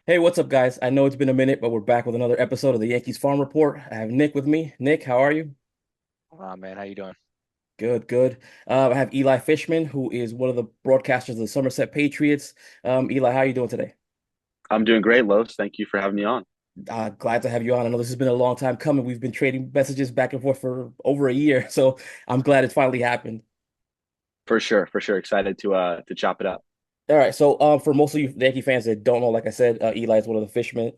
Hey, what's up, guys? I know it's been a minute, but we're back with another episode of the Yankees Farm Report. I have Nick with me. Nick, how are you? Man, how you doing? Good, good. I have Eli Fishman, who is one of the broadcasters of the Somerset Patriots. Eli, how are you doing today? I'm doing great, Los. Thank you for having me on. Glad to have you on. I know this has been a long time coming. We've been trading messages back and forth for over a year, so I'm glad it's finally happened. For sure, for sure. Excited to chop it up. All right, so for most of you Yankee fans that don't know, like I said, Eli is one of the Fishman.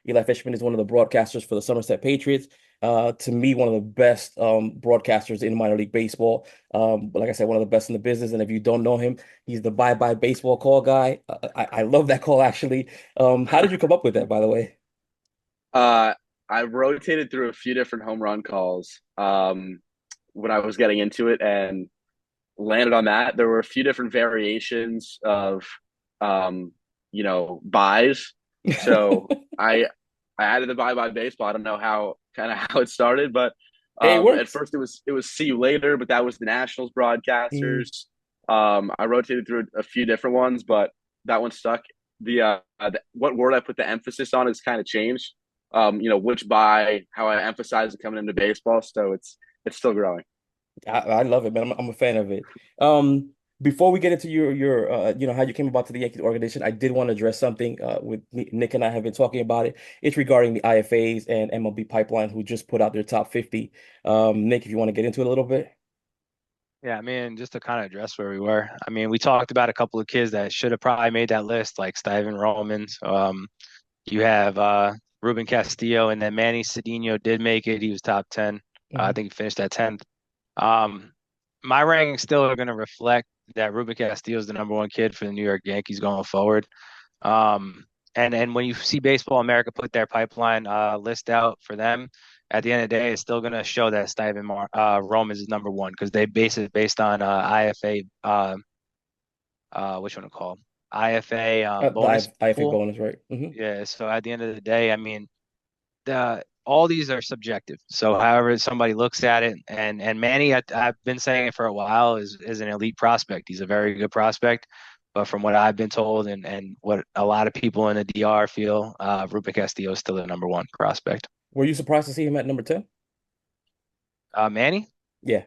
Eli Fishman is one of the broadcasters for the Somerset Patriots. To me, one of the best broadcasters in minor league baseball. But like I said, one of the best in the business. And if you don't know him, he's the bye bye baseball call guy. I love that call actually. How did you come up with that, by the way? Uh, I rotated through a few different home run calls when I was getting into it and landed on that. There were a few different variations of buys. So I added the bye bye baseball. I don't know how kind of how it started, but Hey, it at works. first it was see you later, but that was the Nationals Mm. broadcasters. I rotated through a few different ones, but that one stuck. What word I put the emphasis on has kind of changed. Which buy, how I emphasize it coming into baseball. So it's still growing. I love it, man. I'm a fan of it. Um, Before we get into your how you came about to the Yankees organization, I did want to address something with Nick and I have been talking about it. It's regarding the IFAs and MLB Pipeline who just put out their top 50. Nick, if you want to get into it a little bit. Yeah, I mean, just to kind of address where we were. I mean, we talked about a couple of kids that should have probably made that list, like Stiven Romans. You have Ruben Castillo, and then Manny Cedeño did make it. He was top 10. I Mhm. think he finished at 10th. Um, my rankings still are going to reflect that Ruben Castillo is the number one kid for the New York Yankees going forward. Um, and when you see Baseball America put their pipeline list out for them, at the end of the day, it's still going to show that Romans is number one because they base it based on IFA, which one to call IFA The bonus IFA pool. bonus, right? Yeah. So at the end of the day, I mean, all these are subjective. So however somebody looks at it, and Manny, I've been saying it for a while, is an elite prospect. He's a very good prospect. But from what I've been told and what a lot of people in the DR feel, Ruben Castillo is still the number one prospect. Were you surprised to see him at number 10? Manny? Yeah.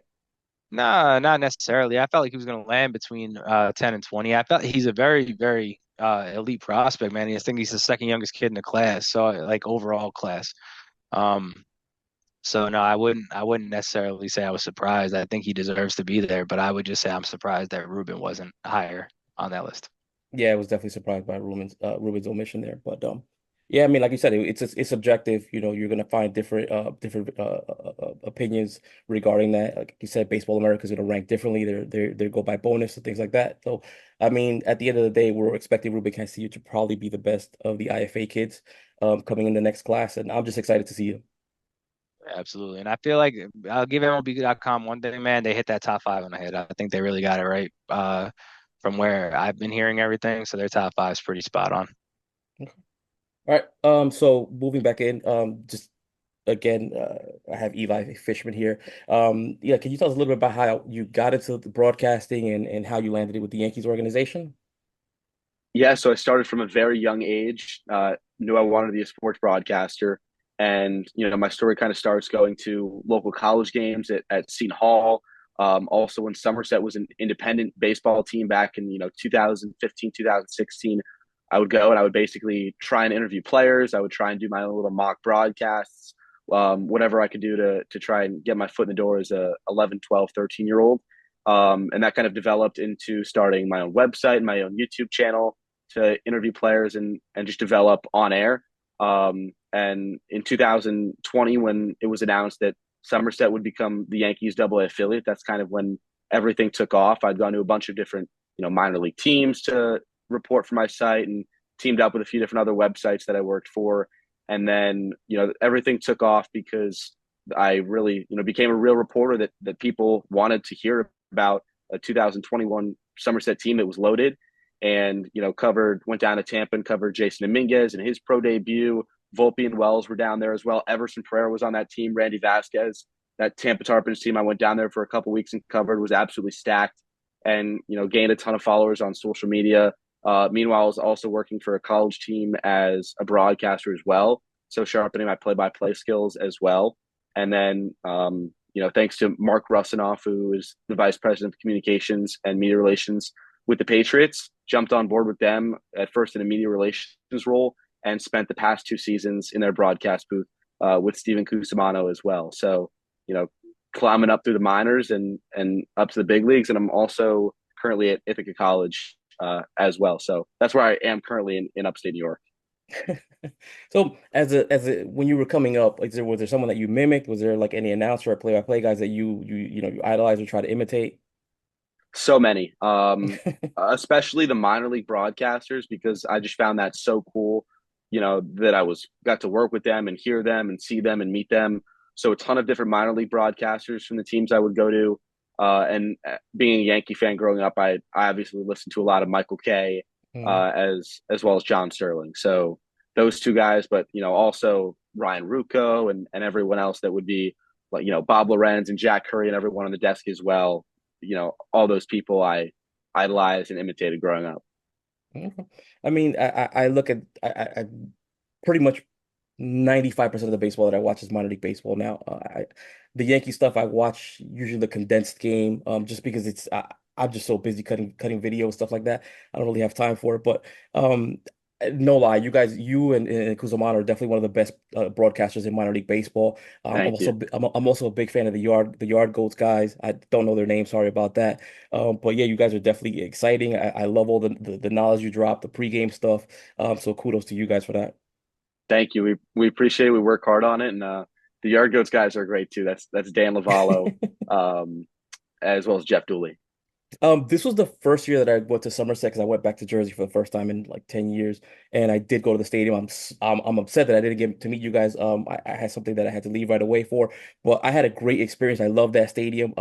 Nah, not necessarily. I felt like he was going to land between 10 and 20. I felt he's a very, very elite prospect, man. I think he's the second youngest kid in the class, so like overall class. Um, So no, I wouldn't necessarily say I was surprised. I think he deserves to be there, but I would just say I'm surprised that Ruben wasn't higher on that list. Yeah, I was definitely surprised by Ruben's omission there, but yeah, I mean, like you said, it's subjective. You know, you're gonna find different opinions regarding that. Like you said, Baseball America is gonna rank differently. They go by bonus and things like that. So, I mean, at the end of the day, we're expecting Ruben Castillo to probably be the best of the IFA kids coming in the next class, and I'm just excited to see him. Absolutely. And I feel like I'll give MLB.com one thing, man. They hit that top five on the head. I think they really got it right. From where I've been hearing everything, so their top five is pretty spot on. All right. So moving back in, just again, I have Eli Fishman here. Yeah, can you tell us a little bit about how you got into the broadcasting and how you landed it with the Yankees organization? Yeah, so I started from a very young age. Knew I wanted to be a sports broadcaster, and my story kind of starts going to local college games at Seton Hall. Also, when Somerset was an independent baseball team back in 2015, 2016, I would go and I would basically try and interview players. I would try and do my own little mock broadcasts, whatever I could do to try and get my foot in the door as a 11, 12, 13-year old. And that kind of developed into starting my own website and my own YouTube channel to interview players and just develop on air. And in 2020, when it was announced that Somerset would become the Yankees Double A affiliate, that's kind of when everything took off. I'd gone to a bunch of different minor league teams to report for my site and teamed up with a few different other websites that I worked for. And then everything took off because I really became a real reporter that people wanted to hear about a 2021 Somerset team that was loaded and covered went down to Tampa and covered Jasson Dominguez and his pro debut. Volpe and Wells were down there as well. Everson Pereira was on that team. Randy Vasquez, that Tampa Tarpons team I went down there for a couple weeks and covered was absolutely stacked and gained a ton of followers on social media. Meanwhile, I was also working for a college team as a broadcaster as well, so sharpening my play-by-play skills as well. And then, thanks to Mark Russinoff, who is the vice president of communications and media relations with the Patriots, jumped on board with them at first in a media relations role and spent the past 2 seasons in their broadcast booth with Steven Cusimano as well. So, climbing up through the minors and up to the big leagues. And I'm also currently at Ithaca College as well. So that's where I am currently in upstate New York. So when you were coming up, like was there someone that you mimicked? Was there like any announcer or play-by-play guys that you idolize or try to imitate? So many, especially the minor league broadcasters, because I just found that so cool, that I got to work with them and hear them and see them and meet them. So a ton of different minor league broadcasters from the teams I would go to. And being a Yankee fan growing up, I obviously listened to a lot of Michael Kay, Mm. as well as John Sterling. So those two guys, but also Ryan Rucco and everyone else that would be like Bob Lorenz and Jack Curry and everyone on the desk as well. All those people I idolized and imitated growing up. Okay. I mean, I look at I pretty much 95% of the baseball that I watch is minor league baseball now. The Yankee stuff I watch usually the condensed game, just because I'm just so busy cutting video stuff like that. I don't really have time for it. But no lie, you and Cusimano are definitely one of the best broadcasters in minor league baseball. Thank you. I'm also a big fan of the yard goats guys. I don't know their names, sorry about that. But yeah, you guys are definitely exciting. I love all the knowledge you drop, the pregame stuff. So kudos to you guys for that. Thank you. We appreciate it. We work hard on it, and the Yard Goats guys are great too. That's Dan Lavallo, as well as Jeff Dooley. This was the first year that I went to Somerset because I went back to Jersey for the first time in like 10 years, and I did go to the stadium. I'm upset that I didn't get to meet you guys. I had something that I had to leave right away for, but I had a great experience. I love that stadium.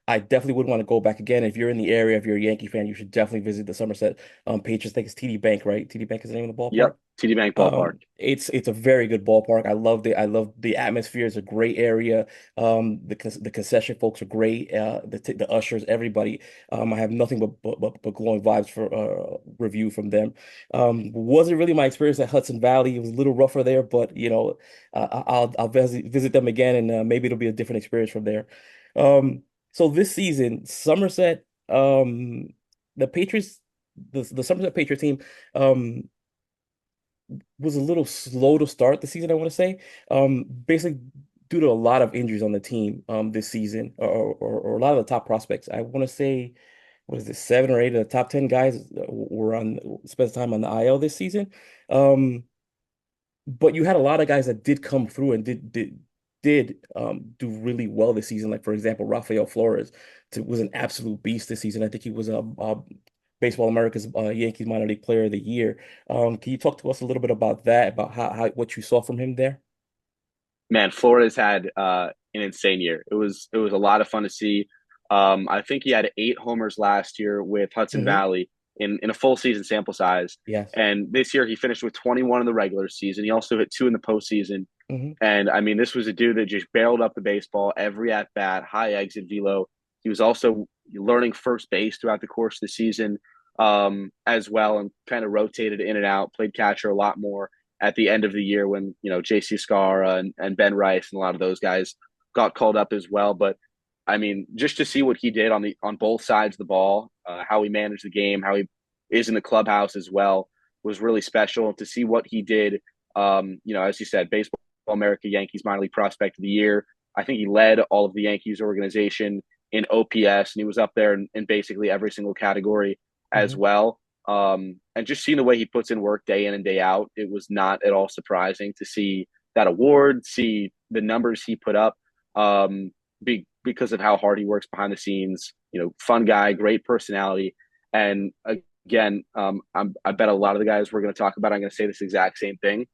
I definitely would want to go back again. If you're in the area, if you're a Yankee fan, you should definitely visit the Somerset Patriots. I think it's TD Bank, right? TD Bank is the name of the ballpark. Yep, TD Bank Ballpark. It's a very good ballpark. I loved it. I love the atmosphere. It's a great area. The concession folks are great. The ushers, everybody. I have nothing but glowing vibes for review from them. Wasn't really my experience at Hudson Valley. It was a little rougher there, but I'll visit them again, and maybe it'll be a different experience from there. So this season, Somerset, the Patriots, the Somerset Patriot team, was a little slow to start the season, I want to say. Basically due to a lot of injuries on the team this season, or a lot of the top prospects. I want to say, what is it, 7 or 8 of the top 10 guys were spent time on the IL this season. But you had a lot of guys that did come through and did do really well this season. Like for example, Rafael Flores was an absolute beast this season. I think he was Baseball America's Yankees minor league player of the year. Can you talk to us a little bit about that, about how what you saw from him there? Man, Flores had an insane year. It was a lot of fun to see. I think he had 8 homers last year with Hudson Hmm. Valley in a full season sample size. Yes. And this year he finished with 21 in the regular season. He also hit 2 in the postseason. Hmm. And I mean, this was a dude that just barreled up the baseball every at bat, high exit velo. He was also learning first base throughout the course of the season, as well, and kind of rotated in and out, played catcher a lot more at the end of the year when JC Scarra and Ben Rice and a lot of those guys got called up as well. But I mean, just to see what he did on both sides of the ball, how he managed the game, how he is in the clubhouse as well, was really special. To see what he did, as you said, Baseball America Yankees minor league prospect of the year. I think he led all of the Yankees organization in OPS, and he was up there in basically every single category as Hmm. well. And just seeing the way he puts in work day in and day out, it was not at all surprising to see that award, see the numbers he put up, because of how hard he works behind the scenes. Fun guy, great personality, and again, I bet a lot of the guys we're going to talk about, I'm going to say this exact same thing,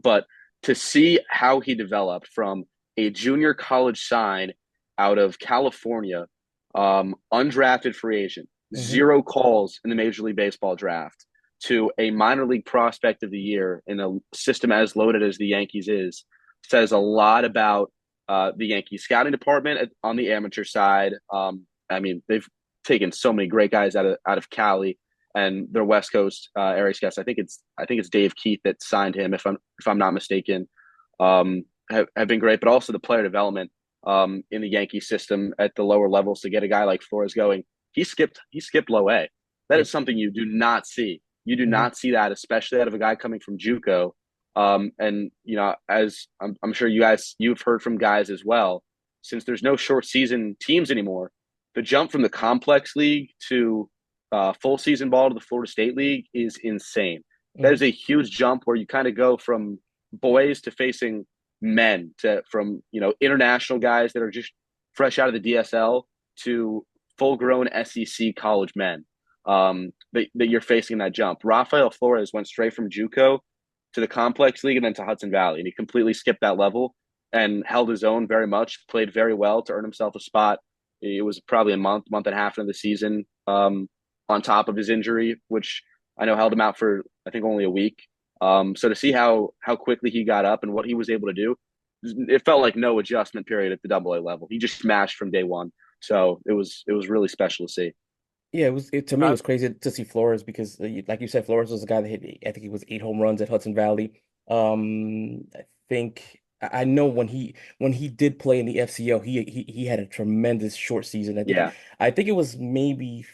but to see how he developed from a junior college sign out of California, undrafted free agent, Hmm. 0 calls in the Major League Baseball draft, to a minor league prospect of the year in a system as loaded as the Yankees is, says a lot about the Yankees scouting department on the amateur side. I mean, they've taken so many great guys out of Cali, and their West Coast area scouts. I think it's Dave Keith that signed him, if I'm not mistaken. Have been great, but also the player development in the Yankee system at the lower levels to get a guy like Flores going. He skipped low A. That Yep. is something you do not see. You do Hmm. not see that, especially out of a guy coming from JUCO. And as I'm sure you've heard from guys as well, since there's no short season teams anymore, the jump from the complex league to full season ball to the Florida State League is insane. That is Hmm. a huge jump where you kind of go from boys to facing men to from international guys that are just fresh out of the DSL to full grown SEC college men that you're facing that jump. Rafael Flores went straight from JUCO to the complex league and then to Hudson Valley, and he completely skipped that level and held his own very much, played very well to earn himself a spot. It was probably a month and a half into the season on top of his injury, which I know held him out for I think only a week. So to see how quickly he got up and what he was able to do, it felt like no adjustment period at the Double A level. He just smashed from day one. So it was really special to see. Yeah, to me it Uh, was crazy to see Flores because like you said, Flores was a guy that hit, I think it was 8 home runs at Hudson Valley. I think I know when he did play in the FCO, he had a tremendous short season. Yeah, I think it was maybe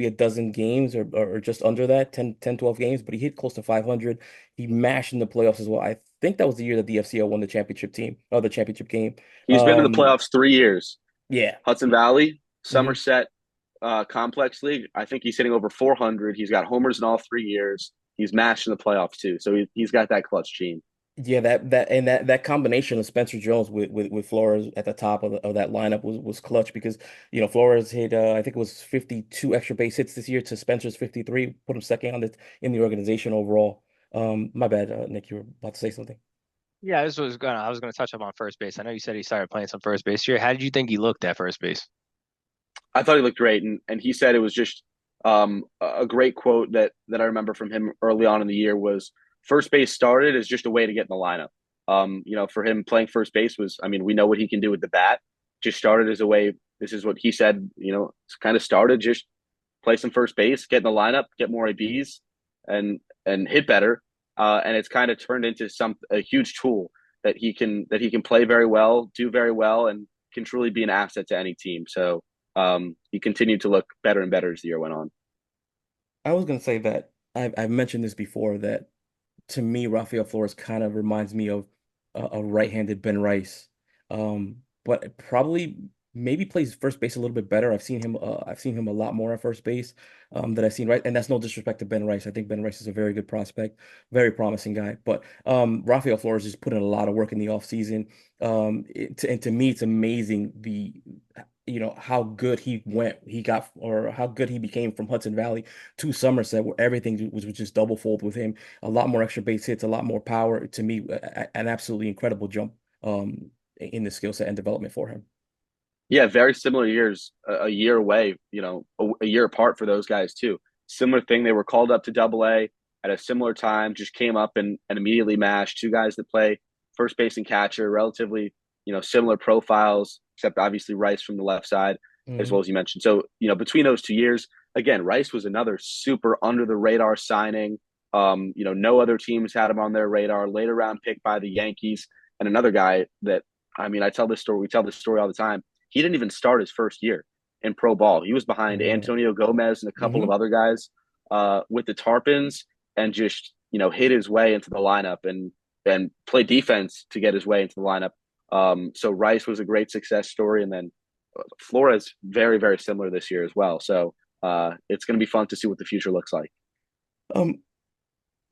a dozen games or just under that, 12 games, but he hit close to 500. He mashed in the playoffs as well. I think that was the year that the FCO won the championship team or the championship game. he's been to the playoffs 3 years. Yeah. Hudson Valley, Hmm. Somerset, Complex League. I think he's hitting over 400. He's got homers in all 3 years. He's mashed in the playoffs too, so he's got that clutch gene. Yeah, that combination of Spencer Jones with Flores at the top of that lineup was clutch because Flores hit I think it was 52 extra base hits this year to Spencer's 53, put him second on in the organization overall. My bad, Nick, you were about to say something. yeah, I was gonna touch up on first base. I know you said he started playing some first base here. How did you think he looked at first base? I thought he looked great, and he said it was just a great quote that I remember from him early on in the year was first base started as just a way to get in the lineup. For him playing first base was, I mean, we know what he can do with the bat. Just started as a way. This is what he said. It's kind of started just play some first base, get in the lineup, get more ABs, and hit better. And it's kind of turned into a huge tool that he can play very well, do very well, and can truly be an asset to any team. So he continued to look better and better as the year went on. I was gonna say that I've mentioned this before that to me, Rafael Flores kind of reminds me of a right-handed Ben Rice, but probably maybe plays first base a little bit better. I've seen him a lot more at first base than I've seen right, and that's no disrespect to Ben Rice. I think Ben Rice is a very good prospect, very promising guy. But Rafael Flores just put in a lot of work in the offseason. And to me, it's amazing how good he got, or how good he became from Hudson Valley to Somerset, where everything was just double fold with him, a lot more extra base hits, a lot more power. To me, an absolutely incredible jump in the skill set and development for him. Yeah, very similar years, a year away, a year apart for those guys too. Similar thing. They were called up to Double A at a similar time, just came up and immediately mashed. Two guys that play first base and catcher, relatively, similar profiles, except obviously Rice from the left side, as well Hmm. as you mentioned. So, between those 2 years, again, Rice was another super under the radar signing. No other teams had him on their radar. Later round pick by the Yankees, and another guy that I mean, I tell this story. We tell this story all the time. He didn't even start his first year in pro ball. He was behind Uh, Antonio Gomez and a couple of hmm. other guys with the Tarpons, and just hit his way into the lineup and play defense to get his way into the lineup. So Rice was a great success story, and then Flores very very similar this year as well. So it's going to be fun to see what the future looks like. Um,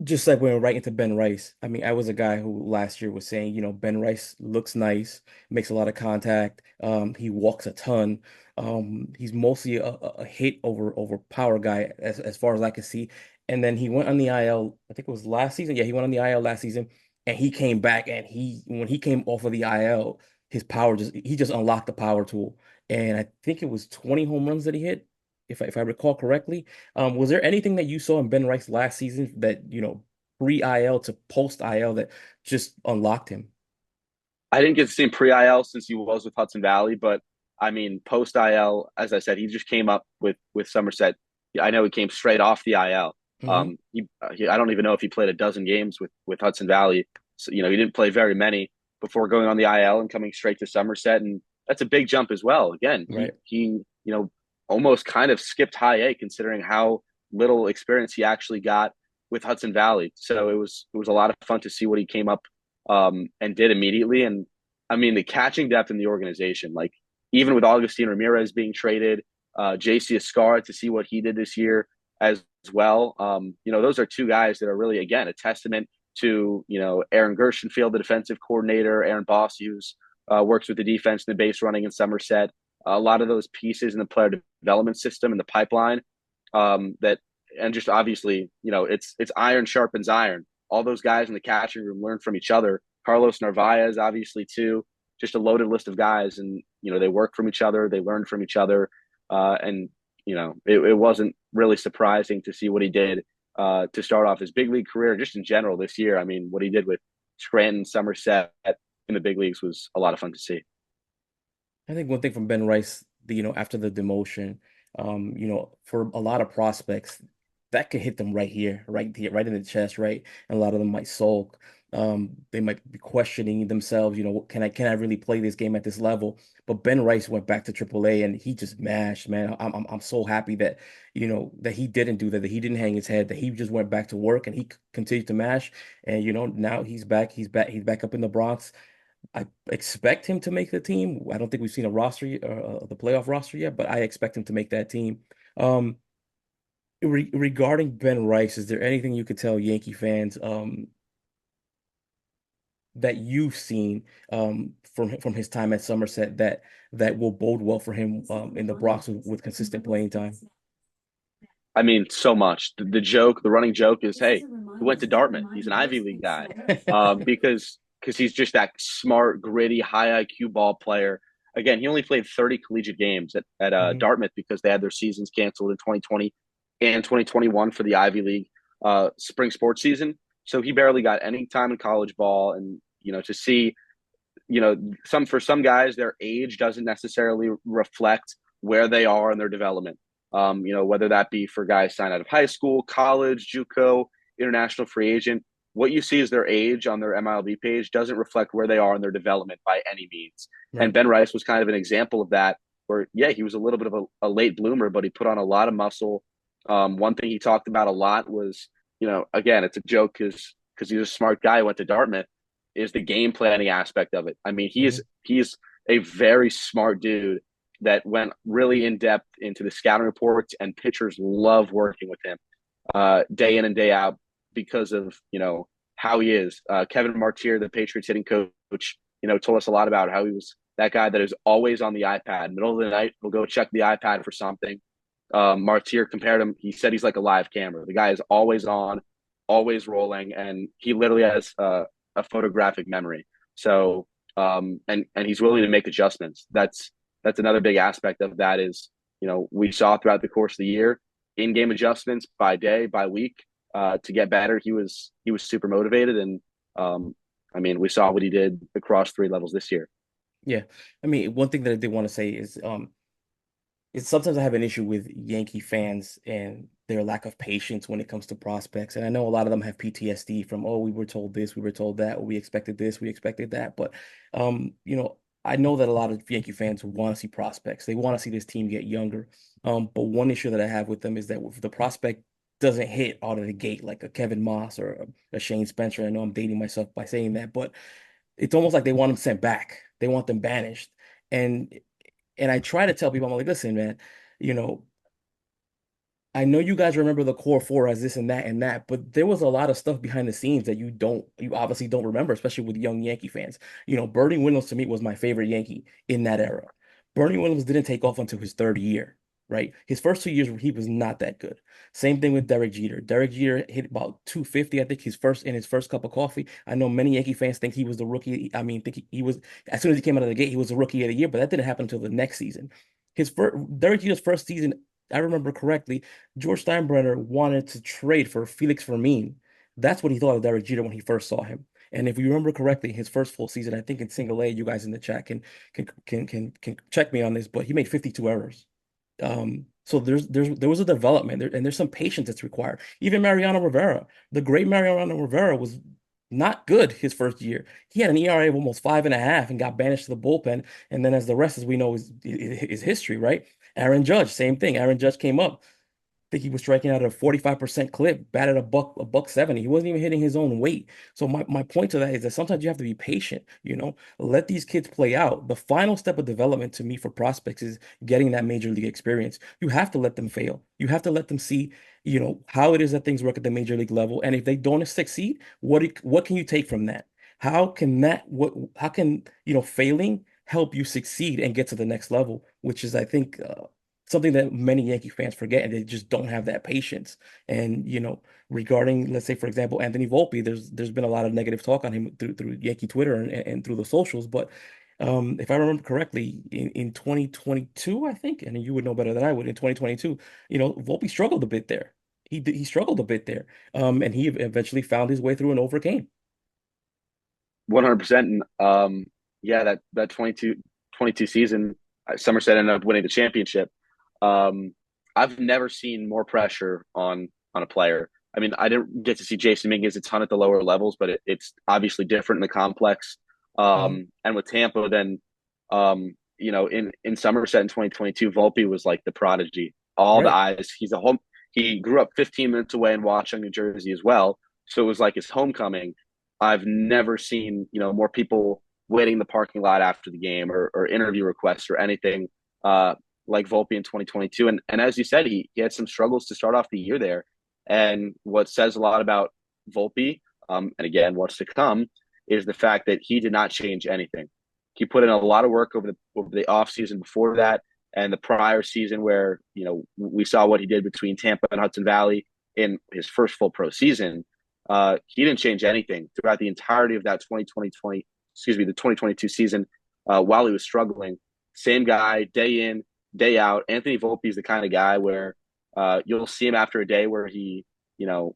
just like went right into Ben Rice. I mean, I was a guy who last year was saying, Ben Rice looks nice, makes a lot of contact. He walks a ton. He's mostly a hit over power guy as far as I can see. And then he went on the IL, I think it was last season. Yeah, he went on the IL last season, and he came back. And when he came off of the IL, his power he just unlocked the power tool. And I think it was 20 home runs that he hit, if I recall correctly. Was there anything that you saw in Ben Rice last season that, pre-IL to post-IL that just unlocked him? I didn't get to see him pre IL since he was with Hudson Valley, but I mean post IL, as I said, he just came up with Somerset I know he came straight off the IL. Hmm. I don't even know if he played a dozen games with Hudson Valley. So, he didn't play very many before going on the IL and coming straight to Somerset, and that's a big jump as well. Again, Right. he almost kind of skipped high A considering how little experience he actually got with Hudson Valley. So it was a lot of fun to see what he came up and did immediately. And I mean, the catching depth in the organization, like even with Augustine Ramirez being traded, JC Escara to see what he did this year as well. Those are two guys that are really, again, a testament to, Aaron Gershenfield, the defensive coordinator, Aaron Bossy, who's works with the defense and the base running in Somerset. A lot of those pieces in the player development system and the pipeline that, and just obviously, it's iron sharpens iron. All those guys in the catching room learn from each other. Carlos Narvaez, obviously, too, just a loaded list of guys, and they work from each other, they learn from each other, and it wasn't really surprising to see what he did to start off his big league career, just in general this year. I mean, what he did with Scranton, Somerset in the big leagues was a lot of fun to see. I think one thing from Ben Rice, after the demotion, for a lot of prospects, that could hit them right here, right in the chest, right? And a lot of them might sulk. They might be questioning themselves, can I really play this game at this level? But Ben Rice went back to AAA and he just mashed, man. I'm so happy that, that he didn't do that he didn't hang his head, that he just went back to work and he continued to mash. And now he's back up in the Bronx. I expect him to make the team. I don't think we've seen a roster, the playoff roster yet, but I expect him to make that team. Um, regarding Ben Rice, is there anything you could tell Yankee fans that you've seen from his time at Somerset that will bode well for him in the Bronx with consistent playing time? I mean, so much. The running joke is, hey, he went to Dartmouth. He's an Ivy League guy, because he's just that smart, gritty, high IQ ball player. Again, he only played 30 collegiate games at Hmm. Dartmouth because they had their seasons canceled in 2020 and 2021 for the Ivy League spring sports season. So he barely got any time in college ball, and to see, for some guys, their age doesn't necessarily reflect where they are in their development. Whether that be for guys signed out of high school, college, JUCO, international free agent, what you see as their age on their MILB page doesn't reflect where they are in their development by any means. And Right. Ben Rice was kind of an example of that, where, yeah, he was a little bit of a late bloomer, but he put on a lot of muscle. One thing he talked about a lot was, again, it's a joke because he's a smart guy who went to Dartmouth, is the game planning aspect of it. I mean, Hmm. he's a very smart dude that went really in depth into the scouting reports, and pitchers love working with him day in and day out because of how he is. Kevin Martier, the Patriots hitting coach, told us a lot about how he was that guy that is always on the iPad. Middle of the night, he'll go check the iPad for something. Martier compared him. He said he's like a live camera. The guy is always on, always rolling, and he literally has a photographic memory. So and he's willing to make adjustments. That's another big aspect of that is, we saw throughout the course of the year in-game adjustments by day, by week, to get better. He was super motivated, and I mean, we saw what he did across three levels this year. Yeah. I mean, one thing that I did want to say is sometimes I have an issue with Yankee fans and their lack of patience when it comes to prospects. And I know a lot of them have PTSD from, oh, we were told this, we were told that, or we expected this, we expected that. But I know that a lot of Yankee fans want to see prospects. They want to see this team get younger. But one issue that I have with them is that if the prospect doesn't hit out of the gate like a Kevin Moss or a Shane Spencer, I know I'm dating myself by saying that, but it's almost like they want them sent back. They want them banished. And and I try to tell people, I'm like, listen, man, you know, I know you guys remember the core four as this and that, but there was a lot of stuff behind the scenes that you obviously don't remember, especially with young Yankee fans. Bernie Williams to me was my favorite Yankee in that era. Bernie Williams didn't take off until his third year, right? His first 2 years, he was not that good. Same thing with Derek Jeter. Derek Jeter hit about 250, I think, his first cup of coffee. I know many Yankee fans think he was the rookie. I mean, think he was, as soon as he came out of the gate, he was the rookie of the year, but that didn't happen until the next season. Derek Jeter's first season, I remember correctly, George Steinbrenner wanted to trade for Felix Fermin. That's what he thought of Derek Jeter when he first saw him. And if you remember correctly, his first full season, I think in single A, you guys in the chat can check me on this, but he made 52 errors. So there was a development there, and there's some patience that's required. Even Mariano Rivera, the great Mariano Rivera, was not good his first year. He had an ERA of almost 5.5 and got banished to the bullpen. And then, as the rest, as we know, is history, right? Aaron Judge, same thing. Aaron Judge came up. Think he was striking out at a 45% clip, batted a buck 70. He wasn't even hitting his own weight. So my point to that is that sometimes you have to be patient, let these kids play out. The final step of development to me for prospects is getting that major league experience. You have to let them fail. You have to let them see, how it is that things work at the major league level. And if they don't succeed, what can you take from that? How can, failing help you succeed and get to the next level, which is, I think, something that many Yankee fans forget, and they just don't have that patience. And regarding, let's say, for example, Anthony Volpe, there's been a lot of negative talk on him through Yankee Twitter and through the socials. But if I remember correctly, in 2022, I think, and you would know better than I would, in 2022, Volpe struggled a bit there. He struggled a bit there, and he eventually found his way through and overcame. 100%. And yeah, that 22 season, Somerset ended up winning the championship. I've never seen more pressure on a player. I mean, I didn't get to see Jasson Dominguez a ton at the lower levels, but it's obviously different in the complex. Mhm. And with Tampa, then in Somerset in 2022, Volpe was like the prodigy. All the Right. eyes. He grew up 15 minutes away in Watchung, New Jersey as well. So it was like his homecoming. I've never seen, more people waiting in the parking lot after the game or interview requests or anything like Volpe in 2022. And as you said, he had some struggles to start off the year there. And what says a lot about Volpe, and again, what's to come, is the fact that he did not change anything. He put in a lot of work over the offseason before that and the prior season where, we saw what he did between Tampa and Hudson Valley in his first full pro season. He didn't change anything throughout the entirety of that the 2022 season while he was struggling. Same guy, day in, day out. Anthony Volpe is the kind of guy where you'll see him after a day where he,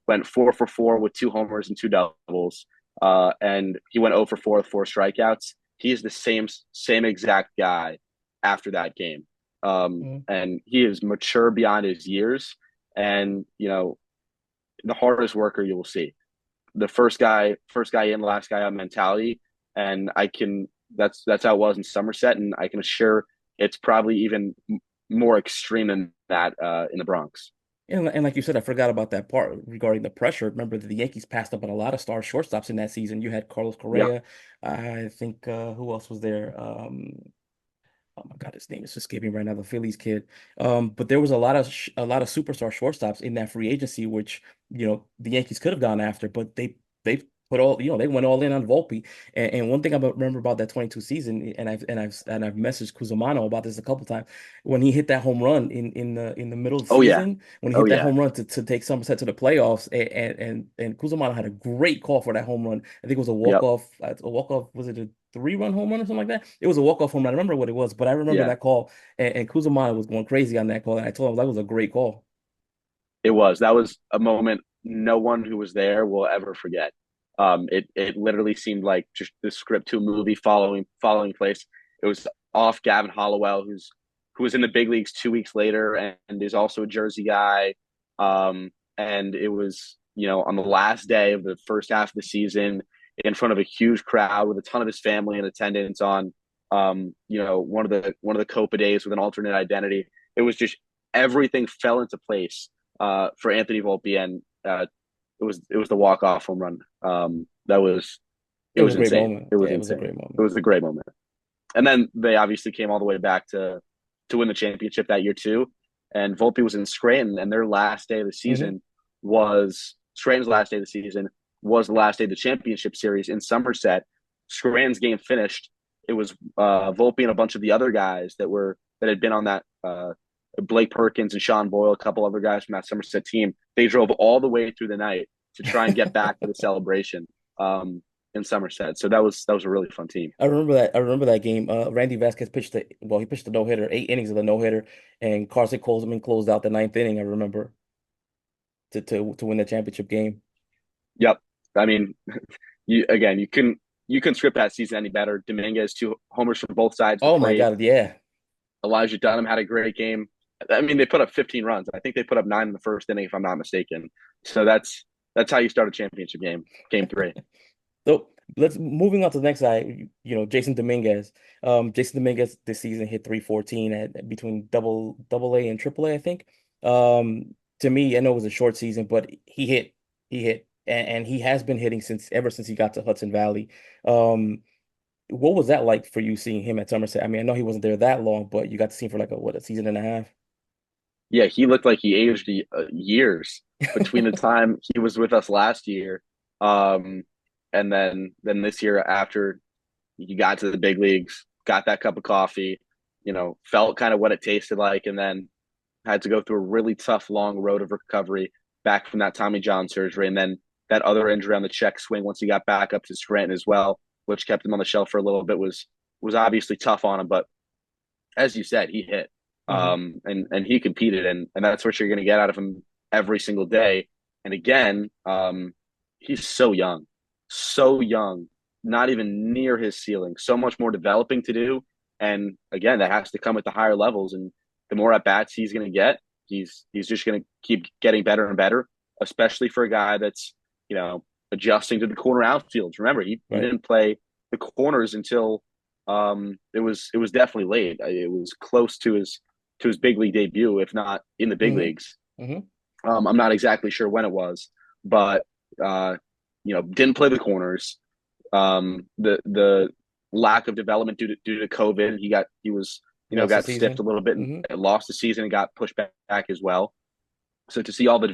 went 4 for 4 with 2 homers and 2 doubles, and he went 0 for 4 with 4 strikeouts. He is the same exact guy after that game, Mhm. and he is mature beyond his years, and the hardest worker you will see. The first guy in, last guy out mentality, and that's how it was in Somerset, and I can assure it's probably even more extreme than that in the Bronx. And like you said, I forgot about that part regarding the pressure. Remember that the Yankees passed up on a lot of star shortstops in that season. You had Carlos Yep. Correa. I think who else was there? Oh my God, his name is escaping right now, the Phillies kid. But there was a lot of superstar shortstops in that free agency, which the Yankees could have gone after, but they put all they went all in on Volpe. And one thing I remember about that 22 season, and I've messaged Cusimano about this a couple times, when he hit that home run in the middle of the Oh yeah. season, when he Oh hit that yeah. home run to take Somerset to the playoffs, and Cusimano had a great call for that home run. I think it was a walk Yep. off. A walk off. Was it a 3-run home run or something like that? It was a walk-off home run. I remember what it was, but I remember Yeah. that call, and Kuzma was going crazy on that call, and I told him that was a great call. That was a moment no one who was there will ever forget. It literally seemed like just the script to a movie following place. It was off Gavin Hollowell, who was in the big leagues 2 weeks later and is also a Jersey guy. And it was, on the last day of the first half of the season in front of a huge crowd with a ton of his family in attendance on one of the Copa days with an alternate identity. It was just everything fell into place for Anthony Volpe, and it was the walk off home run. That was it It was was a great insane. moment. It Yeah, was it was a insane. great It moment. was a great moment. And then they obviously came all the way back to win the championship that year too. And Volpe was in Scranton, and their last day of the Hmm. season was Scranton's last day of the season was the last day of the championship series in Somerset. Scranton's game finished. It was Volpe and a bunch of the other guys that had been on that Blake Perkins and Sean Boyle, a couple other guys from that Somerset team. They drove all the way through the night to try and get back to the celebration in Somerset. So that was a really fun team. I remember that. I remember that game. Randy Vasquez he pitched the no hitter, 8 innings of the no hitter, and Carson Coleman closed out the ninth inning. I remember to win the championship game. Yep. I mean, you couldn't script that season any better. Dominguez 2 homers from both sides of the Oh my plate. God, yeah. Elijah Dunham had a great game I mean, they put up 15 runs. I think they put up 9 in the first inning, if I'm not mistaken. So that's how you start a championship game, game 3. So let's moving on to the next guy, Jasson Dominguez. Jasson Dominguez this season hit 314 at between double A and triple A, I think. To me, I know it was a short season, but he hit, and he has been hitting ever since he got to Hudson Valley. Um, what was that like for you seeing him at Somerset? I mean, I know he wasn't there that long, but you got to see him for like a season and a half. Yeah, he looked like he aged years between the time he was with us last year, um, and then this year after he got to the big leagues, got that cup of coffee, felt kind of what it tasted like, and then had to go through a really tough, long road of recovery back from that Tommy John surgery, and then that other injury on the check swing once he got back up to Scranton as well, which kept him on the shelf for a little bit, was obviously tough on him. But as you said, he hit, Hmm. and he competed, and that's what you're going to get out of him every single day. And again, he's so young, not even near his ceiling. So much more developing to do, and again, that has to come at the higher levels. And the more at bats he's going to get, he's just going to keep getting better and better. Especially for a guy that's adjusting to the corner outfields. Remember, he Right. didn't play the corners until it was definitely late. It was close to his big league debut, if not in the big Hmm. leagues. Hmm. I'm not exactly sure when it was, but uh, didn't play the corners. The lack of development due to COVID, he was Lost the got stiffed a season. little bit and Hmm. lost the season and got pushed back as well. So to see all the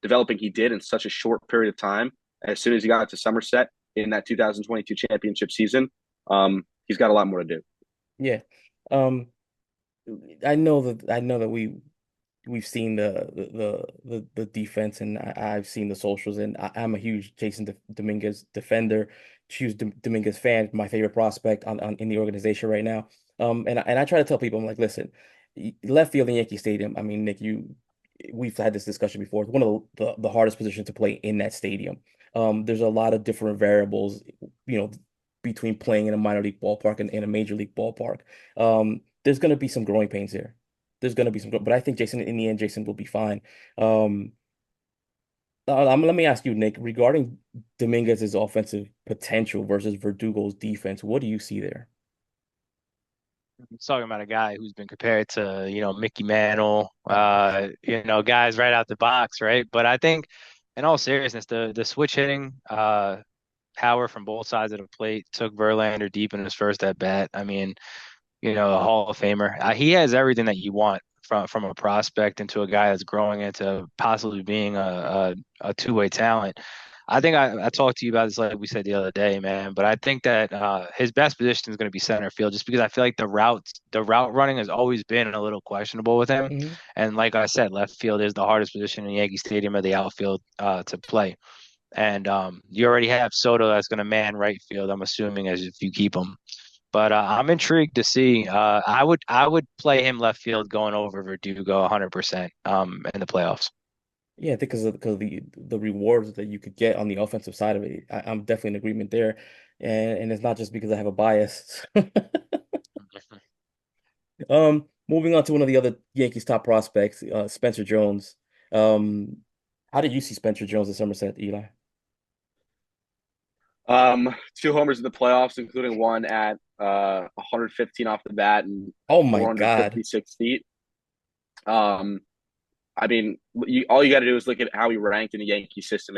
developing he did in such a short period of time, as soon as he got to Somerset in that 2022 championship season, he's got a lot more to do. Yeah. Um, I know that we've seen the defense, and I've seen the socials, and I'm a huge Dominguez defender, huge Dominguez fan, my favorite prospect on in the organization right now. And I try to tell people, I'm like, listen, left field in Yankee Stadium. I mean, Nick, we've had this discussion before. It's one of the hardest positions to play in that stadium. There's a lot of different variables, you know, between playing in a minor league ballpark and in a major league ballpark. There's going to be some growing pains here. There's going to be some, but I think Jasson, in the end, Jasson will be fine. Um, let me ask you, Nick, regarding Dominguez's offensive potential versus Verdugo's defense, what do you see there? It's talking about a guy who's been compared to, Mickey Mantle, guys right out the box, right? But I think, in all seriousness, the switch hitting, power from both sides of the plate took Verlander deep in his first at bat. I mean, a Hall of Famer. He has everything that you want from a prospect into a guy that's growing into possibly being a two-way talent. I think I talked to you about this like we said the other day, man. But I think that his best position is going to be center field, just because I feel like the route running has always been a little questionable with him. Hmm. And like I said, left field is the hardest position in Yankee Stadium or the outfield to play. And you already have Soto that's going to man right field. I'm assuming as if you keep him. But I'm intrigued to see. I would play him left field going over Verdugo 100% in the playoffs. Yeah, I think because of the rewards that you could get on the offensive side of it, I'm definitely in agreement there, and it's not just because I have a bias. Moving on to one of the other Yankees top prospects, Spencer Jones. Um, how did you see Spencer Jones at Somerset, Eli? 2 homers in the playoffs, including one at 115 off the bat and Oh my God. 456 feet. Um, I mean, all you got to do is look at how he ranked in the Yankee system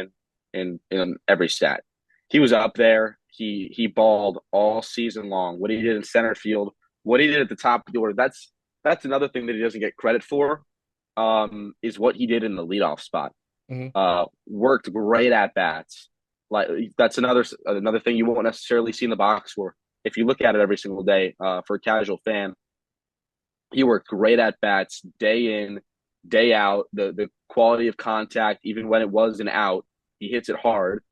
in every stat. He was up there. He balled all season long. What he did in center field, what he did at the top of the order. That's another thing that he doesn't get credit for. Is what he did in the leadoff spot. Hmm. Worked great at bats. Like that's another thing you won't necessarily see in the box score. If you look at it every single day, for a casual fan, he worked great at bats day in, day out. The quality of contact, even when it was an out, he hits it hard.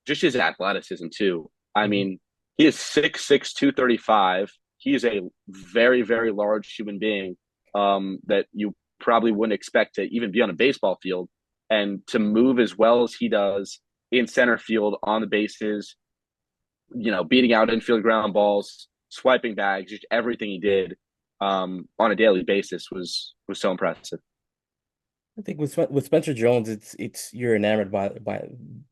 Just his athleticism too. I Hmm. mean, he is 6'6", 235. He is a very, very large human being, that you probably wouldn't expect to even be on a baseball field. And to move as well as he does in center field on the bases, beating out infield ground balls, swiping bags, just everything he did. on a daily basis was so impressive. I think with Spencer Jones, it's you're enamored by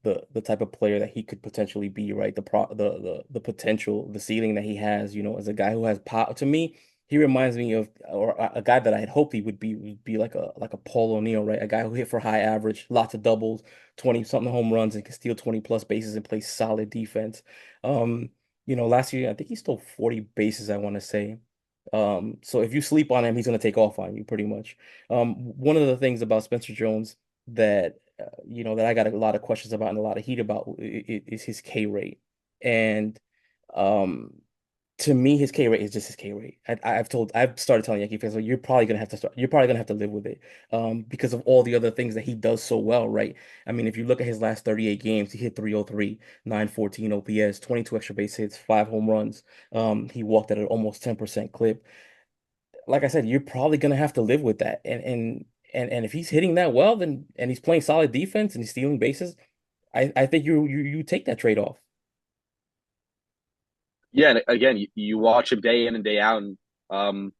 the type of player that he could potentially be, right? The potential, the ceiling that he has, as a guy who has power. To me, he reminds me of or a guy that I had hoped he would be like a Paul O'Neill, right? A guy who hit for high average, lots of doubles, 20 something home runs, and can steal 20 plus bases and play solid defense. Last year I think he stole 40 bases, I want to say. So if you sleep on him, he's going to take off on you pretty much. One of the things about Spencer Jones that that I got a lot of questions about and a lot of heat about is his K rate. And um, to me, his K rate is just his K rate. I've started telling Yankee fans, like, you're probably gonna have to live with it, because of all the other things that he does so well, right? I mean, if you look at his last 38 games, he hit 303, 914 OPS, 22 extra base hits, 5 home runs. He walked at an almost 10% clip. Like I said, you're probably gonna have to live with that. And if he's hitting that well, then and he's playing solid defense and he's stealing bases, I think you take that trade off. Yeah, and again, you watch him day in and day out, and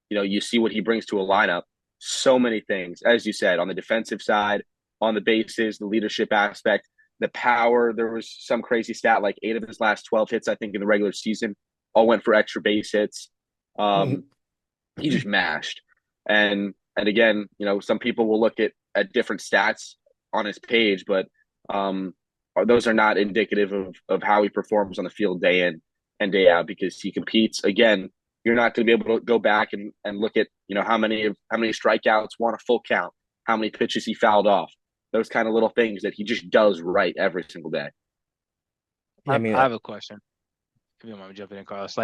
you see what he brings to a lineup. So many things, as you said, on the defensive side, on the bases, the leadership aspect, the power. There was some crazy stat like 8 of his last 12 hits, I think, in the regular season, all went for extra base hits. Um, he just mashed, and again, some people will look at different stats on his page, but um, those are not indicative of how he performs on the field day in and day out because he competes. Again, you're not going to be able to go back and look at how many strikeouts, won a full count, how many pitches he fouled off, those kind of little things that he just does right every single day. Yeah, I mean, I have a question. If you don't mind me jumping in, Carlos.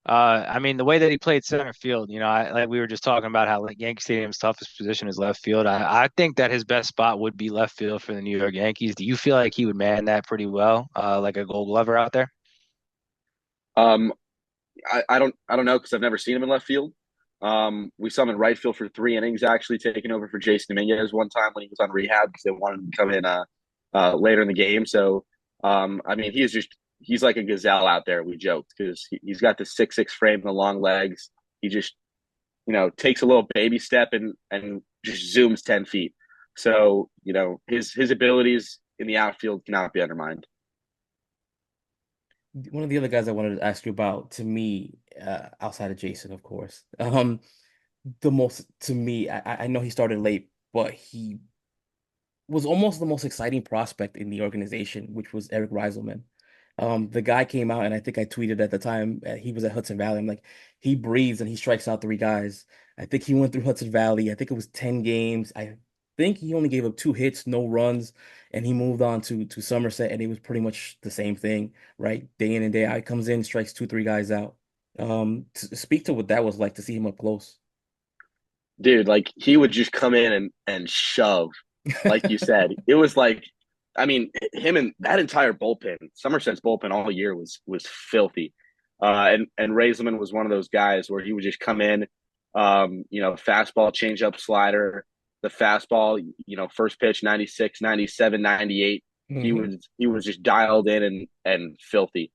I mean, the way that he played center field, like we were just talking about how like Yankee Stadium's toughest position is left field. I think that his best spot would be left field for the New York Yankees. Do you feel like he would man that pretty well, like a Gold Glover out there? Um, I don't know because I've never seen him in left field. We saw him in right field for 3 innings, actually taking over for Jasson Dominguez one time when he was on rehab because they wanted him to come in later in the game. So I mean, he's like a gazelle out there. We joked because he's got the 6'6" frame and the long legs. He just takes a little baby step and just zooms 10 feet. So his abilities in the outfield cannot be undermined. one of the other guys I wanted to ask you about, to me, outside of Jasson, of course, the most to me, I know he started late, but he was almost the most exciting prospect in the organization, which was Eric Reyzelman. The guy came out, and I think I tweeted at the time he was at Hudson Valley. I'm like, he breathes and he strikes out 3 guys. I think he went through Hudson Valley. I think it was 10 games. I think he only gave up 2 hits, no runs, and he moved on to Somerset, and it was pretty much the same thing, right? Day in and day out, he comes in, strikes 2, 3 guys out. To speak to what that was like to see him up close. Dude, like he would just come in and shove, like you said. It was like, I mean, him and that entire bullpen, Somerset's bullpen all year was filthy. And Reyzelman was one of those guys where he would just come in, fastball, changeup, slider, the fastball, first pitch 96, 97, 98. Hmm. He was just dialed in and filthy.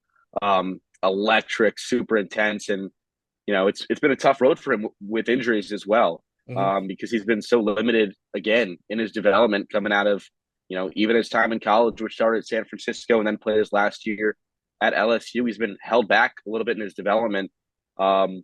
Electric, super intense, and it's been a tough road for him with injuries as well, Hmm. because he's been so limited again in his development coming out of even his time in college, which started at San Francisco and then played his last year at LSU. He's been held back a little bit in his development. Um,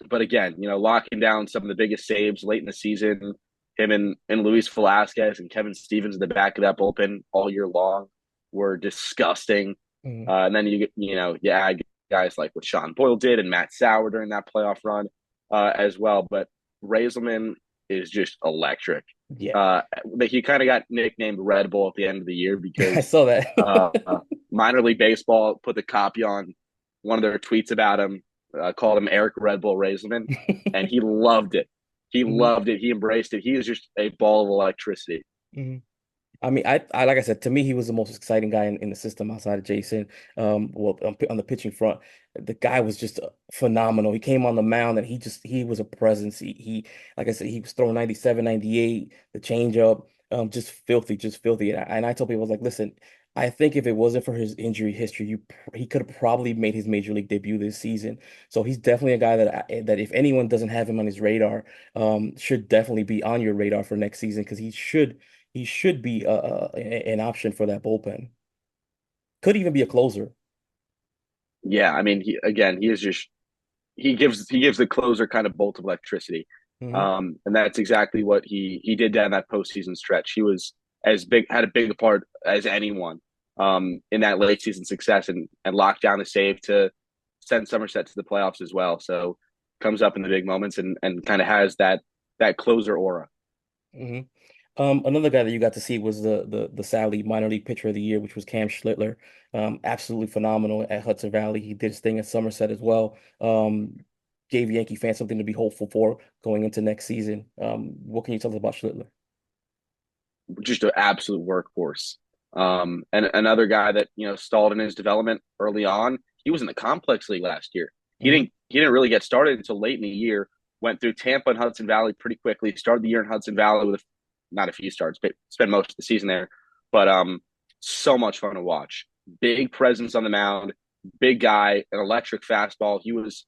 but again, locking down some of the biggest saves late in the season, him and Luis Velasquez and Kevin Stevens in the back of that bullpen all year long were disgusting. Hmm. And then you add guys like what Sean Boyle did and Matt Sauer during that playoff run as well. But Reyzelman is just electric. Yeah, Uh, he kind of got nicknamed Red Bull at the end of the year I because saw that. uh, minor league baseball put the copy on one of their tweets about him, called him Eric Red Bull Reyzelman, and he loved it. He Mhm. loved it. He embraced it. He is just a ball of electricity. Mhm. I mean, I like I said, to me, he was the most exciting guy in the system outside of Jasson. Well, on the pitching front, the guy was just phenomenal. He came on the mound and he was a presence. Like I said, he was throwing 97, 98, the changeup, just filthy, just filthy. And I tell people, I was like, listen, I think if it wasn't for his injury history, he could have probably made his major league debut this season. So he's definitely a guy that if anyone doesn't have him on his radar, should definitely be on your radar for next season because he should be an option for that bullpen. Could even be a closer. Yeah, I mean, he is just he gives the closer kind of bolt of electricity. Hmm. And that's exactly what he did down that postseason stretch. He was had a big part as anyone in that late season success and locked down the save to send Somerset to the playoffs as well. So comes up in the big moments and kind of has that closer aura. Hmm. Another guy that you got to see was the Sally minor league pitcher of the year, which was Cam Schlittler. Absolutely phenomenal at Hudson Valley. He did his thing at Somerset as well. Gave Yankee fans something to be hopeful for going into next season. What can you tell us about Schlittler? Just an absolute workhorse. And another guy that stalled in his development early on. He was in the complex league last year. He Hmm. didn't really get started until late in the year. Went through Tampa and Hudson Valley pretty quickly. Started the year in Hudson Valley with not a few starts, but spent most of the season there. But so much fun to watch. Big presence on the mound. Big guy, an electric fastball. He was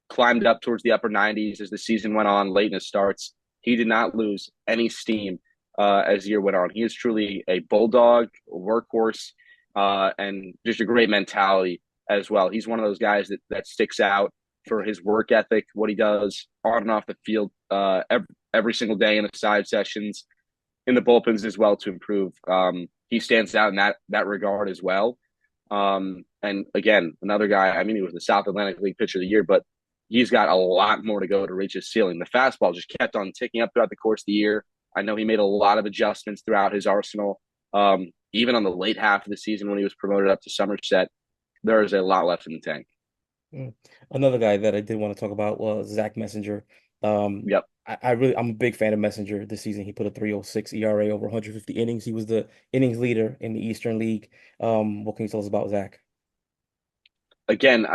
climbed up towards the upper 90s as the season went on. Late in his starts, he did not lose any steam as the year went on. He is truly a bulldog, a workhorse, and just a great mentality as well. He's one of those guys that sticks out for his work ethic, what he does on and off the field every single day in the side sessions, in the bullpens as well to improve. He stands out in that regard as well. And again, another guy. I mean, he was the South Atlantic League Pitcher of the Year, but he's got a lot more to go to reach his ceiling. The fastball just kept on ticking up throughout the course of the year. I know he made a lot of adjustments throughout his arsenal. Even on the late half of the season when he was promoted up to Somerset, there is a lot left in the tank. Mm. Another guy that I did want to talk about was Zach Messenger. Yep. I'm a big fan of Messenger this season. He put a 3.06 ERA over 150 innings. He was the innings leader in the Eastern League. What can you tell us about Zach? Again,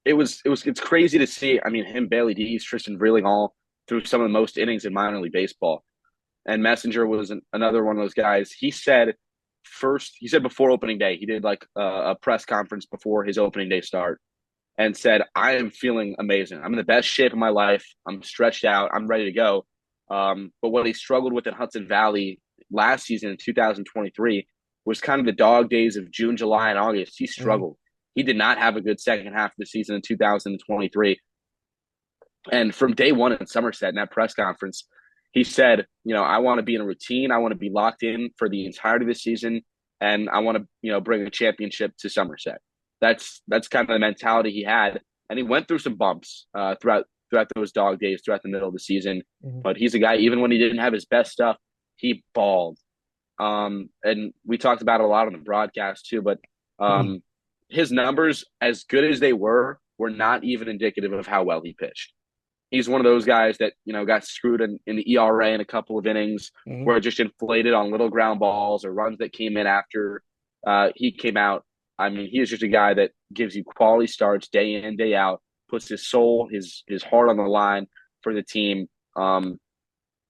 it's crazy to see. I mean, him, Bailey Dees, Tristan Vreeling all through some of the most innings in minor league baseball. And Messenger was another one of those guys. He said before opening day, he did like a press conference before his opening day start and said, I am feeling amazing. I'm in the best shape of my life. I'm stretched out. I'm ready to go. But what he struggled with in Hudson Valley last season in 2023 was kind of the dog days of June, July, and August. He Mhm. struggled. He did not have a good second half of the season in 2023. And from day one in Somerset in that press conference, he said, I want to be in a routine. I want to be locked in for the entirety of the season. And I want to, bring a championship to Somerset. That's kind of the mentality he had. And he went through some bumps throughout those dog days, throughout the middle of the season. Mhm. But he's a guy, even when he didn't have his best stuff, he balled. And we talked about it a lot on the broadcast too, but Mhm. his numbers, as good as they were not even indicative of how well he pitched. He's one of those guys that got screwed in the ERA in a couple of innings Mhm. where it just inflated on little ground balls or runs that came in after he came out. I mean, he is just a guy that gives you quality starts day in, day out, puts his soul, his heart on the line for the team.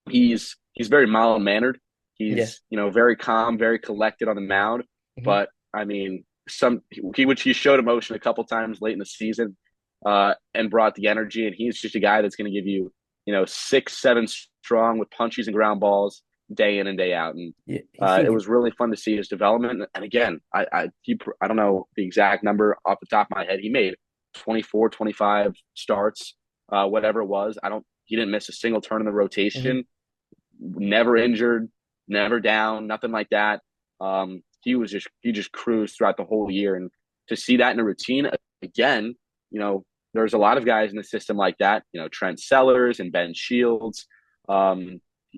He's very mild mannered. Yeah. He's very calm, very collected on the mound. Mhm. But I mean, he showed emotion a couple times late in the season, and brought the energy. And he's just a guy that's going to give you 6, 7 strong with punchies and ground balls day in and day out. And Yeah. it was really fun to see his development. And again, I don't know the exact number off the top of my head. He made 24, 25 starts, whatever it was. He didn't miss a single turn in the Mhm. rotation, never injured, never down, nothing like that. He just cruised throughout the whole year, and to see that in a routine again, there's a lot of guys in the system like that. Trent Sellers and Ben Shields.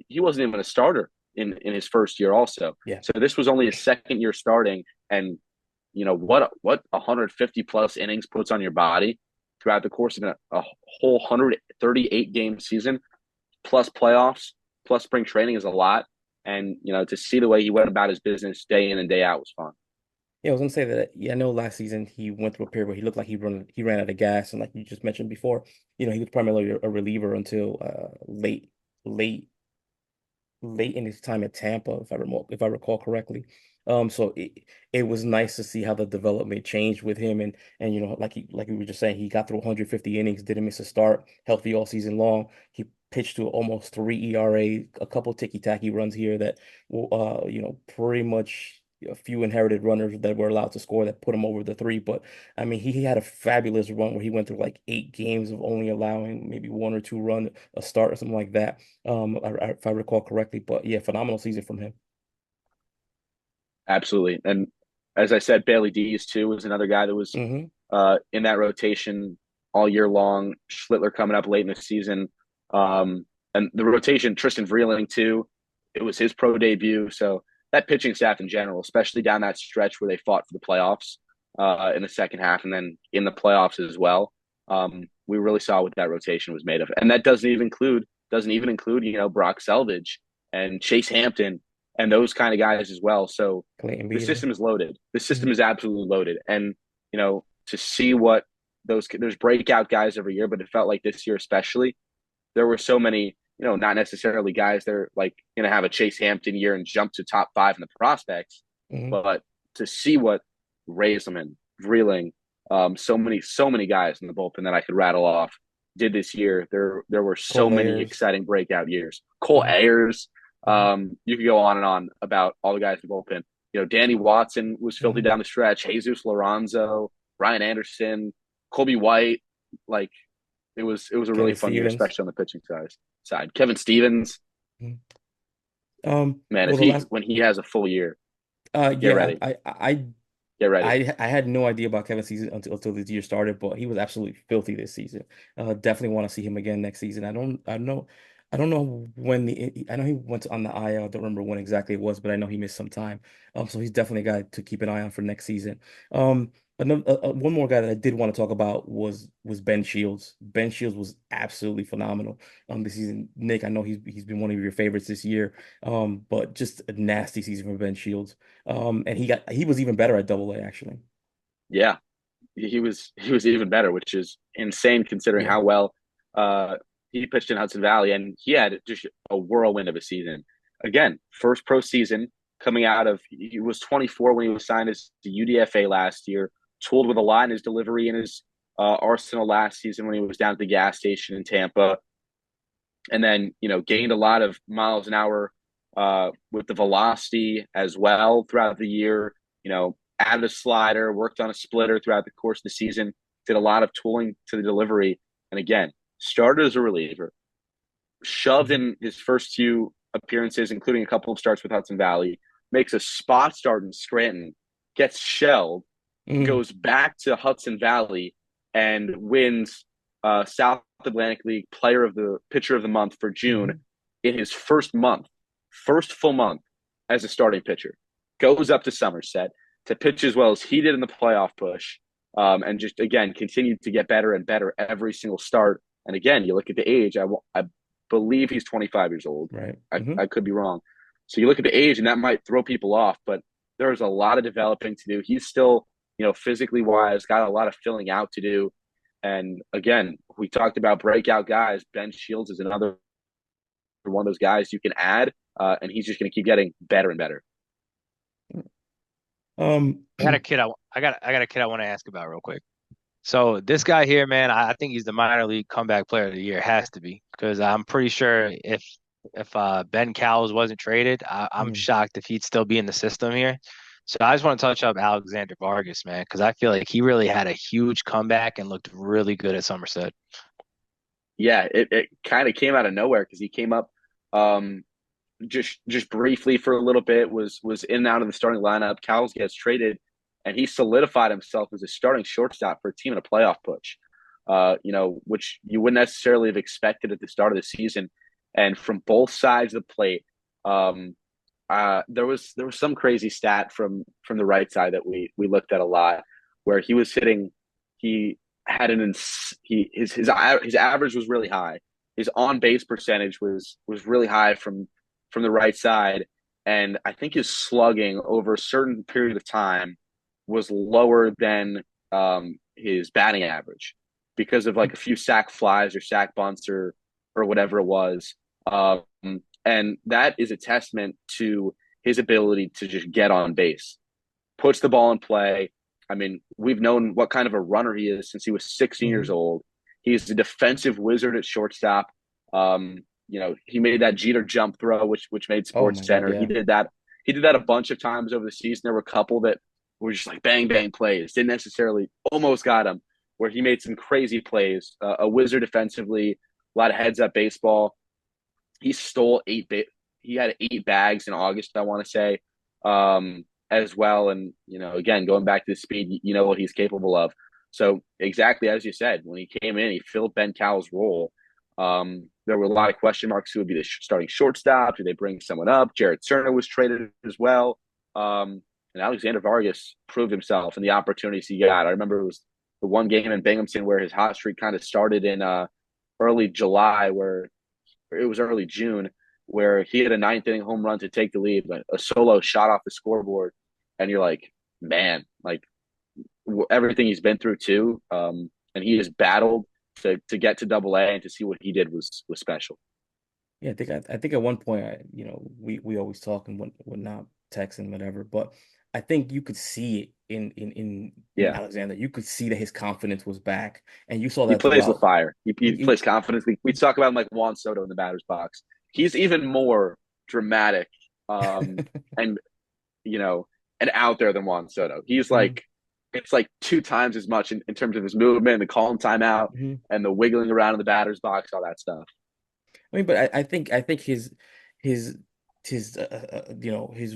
He wasn't even a starter in his first year, also. Yeah. So this was only his second year starting, and what 150 plus innings puts on your body throughout the course of a whole 138 game season plus playoffs plus spring training is a lot. And to see the way he went about his business day in and day out was fun. Yeah, I was gonna say that. Yeah, I know last season he went through a period where he looked like he ran out of gas, and like you just mentioned before, he was primarily a reliever until late late in his time at Tampa, if I recall correctly. So it was nice to see how the development changed with him, and like we were just saying, he got through 150 innings, didn't miss a start, healthy all season long. He pitched to almost 3 ERA, a couple ticky-tacky runs here that will, pretty much a few inherited runners that were allowed to score that put him over the three. But I mean, he had a fabulous run where he went through like 8 games of only allowing maybe 1 or 2 run a start or something like that. If I recall correctly. But yeah, phenomenal season from him. Absolutely. And as I said, Bailey Dees too was another guy that was Hmm. in that rotation all year long. Schlittler coming up late in the season. And the rotation, Tristan Vreeling too. It was his pro debut. So that pitching staff in general, especially down that stretch where they fought for the playoffs in the second half and then in the playoffs as well. We really saw what that rotation was made of. And that doesn't even include, Brock Selvidge and Chase Hampton and those kind of guys as well. So Clayton the Beasley. system is loaded. The system Hmm. is absolutely loaded. And, to see what there's breakout guys every year, but it felt like this year especially, there were so many, not necessarily guys that are like going to have a Chase Hampton year and jump to top 5 in the prospects, Hmm. but to see what Reyzelman, Vreeling, so many guys in the bullpen that I could rattle off did this year. There were so Cole many Ayers. exciting breakout years. Cole Hmm. Ayers, Hmm. you could go on and on about all the guys in the bullpen. Danny Watson was filthy Hmm. down the stretch. Jesus Lorenzo, Ryan Anderson, Colby White, like it was a really Kevin fun year, Stevens. especially on the pitching side. Kevin Stevens, Mhm. man, Well, if the he last, when he has a full year, get yeah, ready, get ready. I had no idea about Kevin's season until this year started, but he was absolutely filthy this season. Definitely want to see him again next season. I don't know when I know he went on the IL. I don't remember when exactly it was, but I know he missed some time. So he's definitely a guy to keep an eye on for next season. One more guy that I did want to talk about was Ben Shields. Ben Shields was absolutely phenomenal this season. Nick, I know he's been one of your favorites this year. But just a nasty season for Ben Shields. And he was even better at Double A actually. Yeah, he was even better, which is insane considering Yeah. how well uh, he pitched in Hudson Valley, and he had just a whirlwind of a season. Again, first pro season coming out of he was 24 when he was signed as the UDFA last year. Tooled with a lot in his delivery in his arsenal last season when he was down at the gas station in Tampa, and then gained a lot of miles an hour with the velocity as well throughout the year. Added a slider, worked on a splitter throughout the course of the season, did a lot of tooling to the delivery, and again started as a reliever, shoved Mhm. in his first few appearances, including a couple of starts with Hudson Valley, makes a spot start in Scranton, gets shelled, Mhm. goes back to Hudson Valley and wins South Atlantic League Player of the Pitcher of the Month for June Mhm. in his first full month as a starting pitcher. Goes up to Somerset to pitch as well as he did in the playoff push, and just again continued to get better and better every single start. And again, you look at the age. I believe he's 25 years old. Right. I could be wrong. So you look at the age, and that might throw people off, but there's a lot of developing to do. He's still, physically wise, got a lot of filling out to do. And again, we talked about breakout guys. Ben Shields is another one of those guys you can add, and he's just going to keep getting better and better. Um, I got a kid I want to ask about real quick. So this guy here, man, I think he's the minor league comeback player of the year. Has to be because I'm pretty sure if Ben Cowles wasn't traded, I'm mm, shocked if he'd still be in the system here. So I just want to touch up Alexander Vargas, man, because I feel like he really had a huge comeback and looked really good at Somerset. Yeah, it kind of came out of nowhere because he came up um, just briefly for a little bit, was in and out of the starting lineup. Cowles gets traded, and he solidified himself as a starting shortstop for a team in a playoff push. Which you wouldn't necessarily have expected at the start of the season. And from both sides of the plate, there was some crazy stat from the right side that we looked at a lot, where he was hitting. He had his average was really high. His on base percentage was really high from the right side, and I think his slugging over a certain period of time was lower than his batting average because of like a few sac flies or sac bunts or whatever it was. And that is a testament to his ability to just get on base, puts the ball in play. I mean, we've known what kind of a runner he is since he was 16 years Hmm. old. He's a defensive wizard at shortstop. He made that Jeter jump throw, which made Oh Sports my God, Center. He yeah. did that. He did that a bunch of times over the season. There were a couple that were just like bang bang plays. Didn't necessarily almost got him. Where he made some crazy plays. A wizard defensively. A lot of heads up baseball. He stole he had 8 bags in August, I want to say, as well. And again, going back to the speed, you know what he's capable of. So exactly as you said, when he came in, he filled Ben Cowell's role. There were a lot of question marks who would be the starting shortstop. Do they bring someone up? Jared Cerner was traded as well. And Alexander Vargas proved himself and the opportunities he got. I remember it was the one game in Binghamton where his hot streak kind of started in early July, where it was early June, where he had a ninth inning home run to take the lead, a solo shot off the scoreboard, and you're like, man, like everything he's been through too, and he has battled to get to Double A, and to see what he did was special. Yeah, I think at one point, we always talk and whatnot, text and whatever, but I think you could see it in Yeah, Alexander. You could see that his confidence was back, and you saw he that plays with throughout. fire. He He, plays confidently. We talk about him like Juan Soto in the batter's box. He's even more dramatic, and you know, and out there than Juan Soto. He's Mhm, like, it's like 2 times as much in terms of his movement, the calling timeout, mhm. and the wiggling around in the batter's box, all that stuff. I mean, but I think his his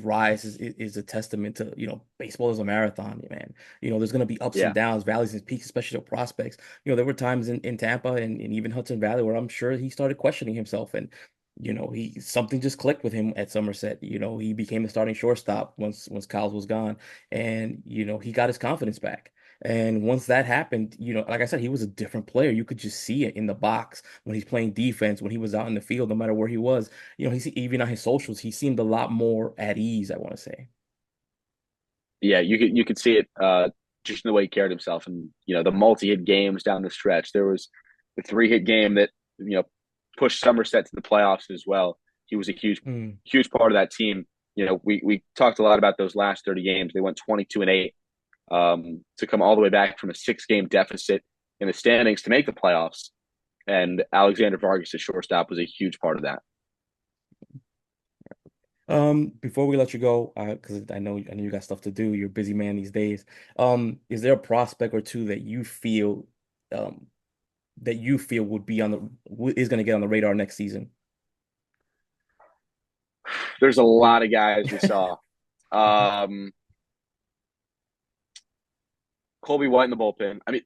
rise is a testament to, baseball is a marathon, man. There's gonna be ups and Yeah, downs, valleys and peaks, especially the prospects. There were times in Tampa and even Hudson Valley where I'm sure he started questioning himself, and he something just clicked with him at Somerset. He became the starting shortstop once Kyles was gone, and he got his confidence back. And once that happened, like I said, he was a different player. You could just see it in the box when he's playing defense, when he was out in the field, no matter where he was. He's even on his socials, he seemed a lot more at ease, I want to say. yeah, you could see it just in the way he carried himself, and the multi-hit games down the stretch. There was the 3-hit game that pushed Somerset to the playoffs as well. He was a Mm. huge part of that team. We talked a lot about those last 30 games. They went 22-8 to come all the way back from a 6-game deficit in the standings to make the playoffs. And Alexander Vargas, shortstop, was a huge part of that. Before we let you go, because I know you got stuff to do, you're a busy man these days. Is there a prospect or two um, that you feel would be is going to get on the radar next season? There's a lot of guys we saw. Hmm. Um, Colby White in the bullpen. I mean,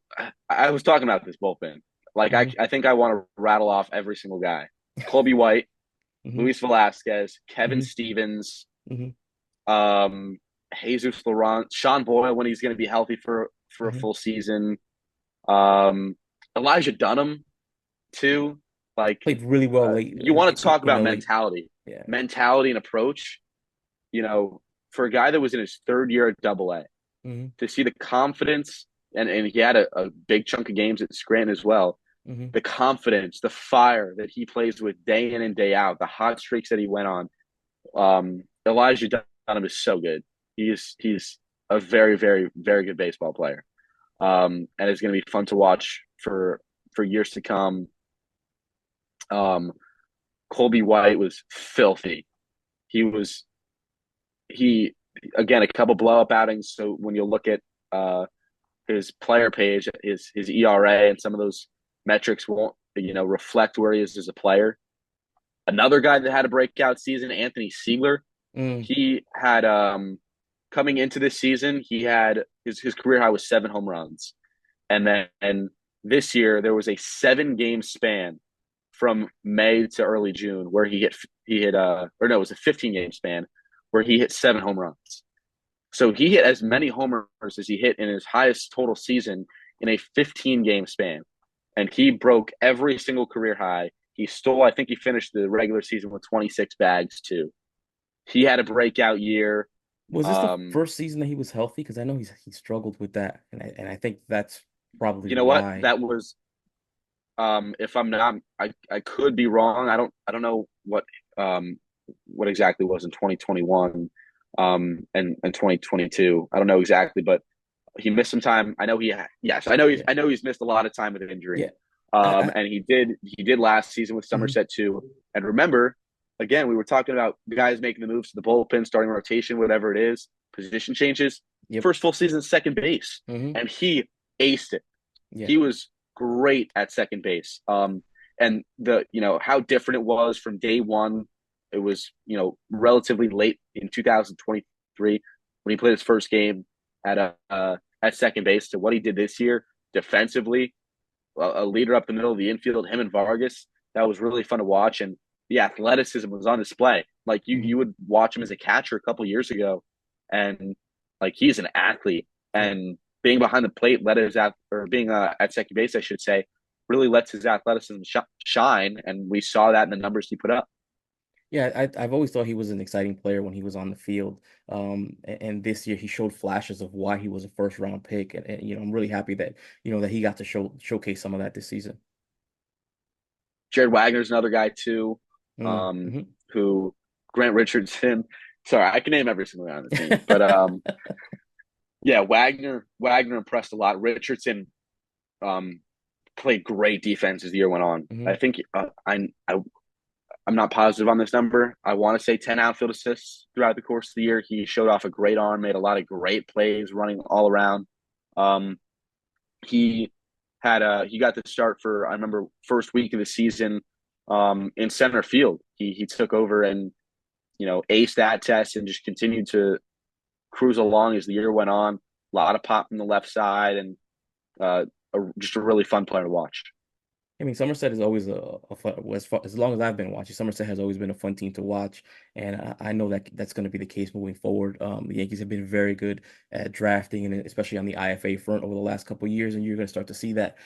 I was talking about this bullpen. Like, I, Hmm. I think I want to rattle off every single guy. Colby White, Hmm. Luis Velasquez, Kevin Hmm. Stevens, Hmm. um, Jesus Laurent, Sean Boyle when he's going to be healthy for a Hmm. full season. Um, Elijah Dunham too. Like, Played really well late you want to talk in about the late. mentality, Yeah. and approach. You know, for a guy that was in his third year at Double A, Hmm. to see the confidence, and he had a big chunk of games at Scranton as well. Hmm. The confidence, the fire that he plays with day in and day out, the hot streaks that he went on. Elijah Dunham is so good. He's a very, very, very good baseball player, and it's going to be fun to watch for years to come. Um, Colby White was filthy. He was he again a couple blow up outings. So when you look at his player page, his ERA and some of those metrics won't reflect where he is as a player. Another guy that had a breakout season, Anthony Siegler. Mm. He had coming into this season, he had his career high was 7 home runs, and then this year there was a 7-game span from May to early June where he hit or no, it was a 15-game span where he hit 7 home runs. So he hit as many homers as he hit in his highest total season in a 15-game span. And he broke every single career high. I think he finished the regular season with 26 bags too. He had a breakout year. Was this the Um, first season that he was healthy? Because I know he struggled with that, and I think that's probably you know what? why. That was if I'm not, I could be wrong. I don't know what what exactly was in 2021 and 2022. I don't know exactly, but he missed some time. Yeah. I know he's missed a lot of time with an injury. Yeah. I And he did last season with mhm. Somerset too. And remember, again, we were talking about guys making the moves to the bullpen, starting rotation, whatever it is, position changes. Yep. First full season second base, Hmm. and he aced it. Yeah. He was great at second base. And how different it was from day one. It was relatively late in 2023 when he played his first game at second base to what he did this year defensively, a leader up the middle of the infield. Him and Vargas, that was really fun to watch, and the athleticism was on display. Like Hmm. you would watch him as a catcher a couple years ago, and like he's an athlete, Yeah. and being behind the plate let his or being at second base, I should say, really lets his athleticism shine, and we saw that in the numbers he put up. Yeah, I've always thought he was an exciting player when he was on the field. And this year he showed flashes of why he was a first round pick. And I'm really happy that, that he got to showcase some of that this season. Jared Wagner's another guy too, Mm-hmm. who Grant Richardson. Sorry, I can name every single guy on the team, but yeah, Wagner impressed a lot. Richardson um, played great defense as the year went on. Hmm. I think I'm not positive on this number. I want to say 10 outfield assists throughout the course of the year. He showed off a great arm, made a lot of great plays, running all around. Um, he he got the start for I remember first week of the season in center field. He took over and aced that test and just continued to cruise along as the year went on. A lot of pop from the left side and just a really fun player to watch. I mean, Somerset is always a fun, as long as I've been watching, Somerset has always been a fun team to watch, and I know that that's going to be the case moving forward. The Yankees have been very good at drafting, and especially on the IFA front over the last couple of years, and you're going to start to see that,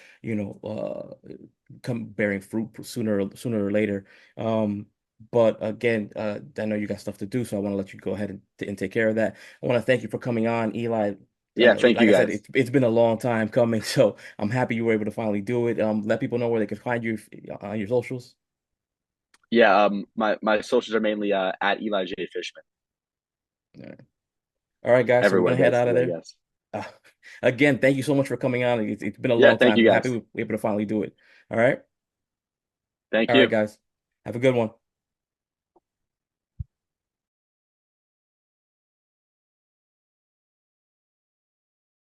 come bearing fruit sooner or later. But again, I know you got stuff to do, so I want to let you go ahead and take care of that. I want to thank you for coming on, Eli. Yeah, thank Like you I said, guys. it's been a long time coming, so I'm happy you were able to finally do it. Let people know where they can find you on your socials. Yeah, my socials are mainly at Eli J Fishman All right, all right, guys. So we're everywhere, gonna head out of basically. I there. guess. Uh, Again, thank you so much for coming on. It's been a Yeah, long thank time. you I'm happy guys. we were able to finally do it. All right, Thank all right, you. guys. Have a good one.